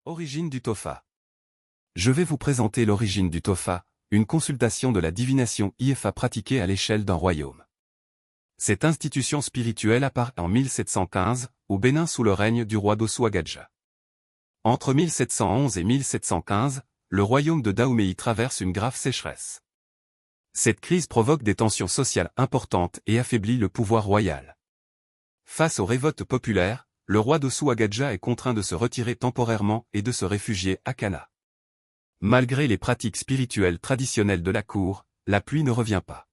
Origine du Tofa. Je vais vous présenter l'origine du Tofa, une consultation de la divination Ifa pratiquée à l'échelle d'un royaume. Cette institution spirituelle apparaît en 1715, au Bénin sous le règne du roi d'Osuagadja. Entre 1711 et 1715, le royaume de Dahomey traverse une grave sécheresse. Cette crise provoque des tensions sociales importantes et affaiblit le pouvoir royal. Face aux révoltes populaires, le roi d'Osuagadja est contraint de se retirer temporairement et de se réfugier à Kana. Malgré les pratiques spirituelles traditionnelles de la cour, la pluie ne revient pas.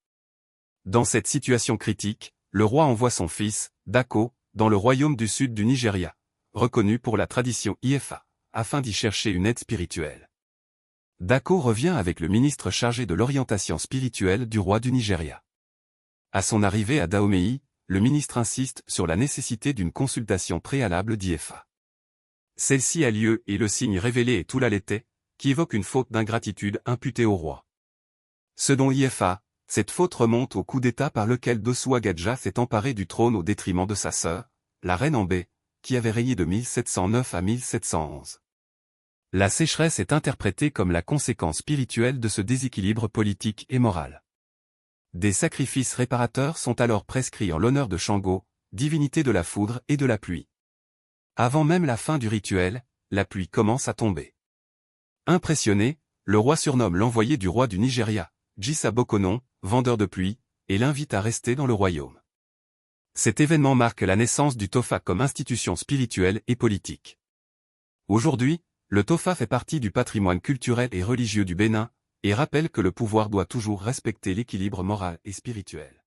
Dans cette situation critique, le roi envoie son fils, Dako, dans le royaume du sud du Nigeria, reconnu pour la tradition Ifa, afin d'y chercher une aide spirituelle. Dako revient avec le ministre chargé de l'orientation spirituelle du roi du Nigeria. À son arrivée à Dahomey, le ministre insiste sur la nécessité d'une consultation préalable d'Ifa. Celle-ci a lieu et le signe révélé est Toulalete, qui évoque une faute d'ingratitude imputée au roi. Selon Ifa, cette faute remonte au coup d'État par lequel Osuagadja s'est emparé du trône au détriment de sa sœur, la reine Ambé, qui avait régné de 1709 à 1711. La sécheresse est interprétée comme la conséquence spirituelle de ce déséquilibre politique et moral. Des sacrifices réparateurs sont alors prescrits en l'honneur de Shango, divinité de la foudre et de la pluie. Avant même la fin du rituel, la pluie commence à tomber. Impressionné, le roi surnomme l'envoyé du roi du Nigeria, Jissa Bokonon, vendeur de pluie, et l'invite à rester dans le royaume. Cet événement marque la naissance du Tofa comme institution spirituelle et politique. Aujourd'hui, le Tofa fait partie du patrimoine culturel et religieux du Bénin, et rappelle que le pouvoir doit toujours respecter l'équilibre moral et spirituel.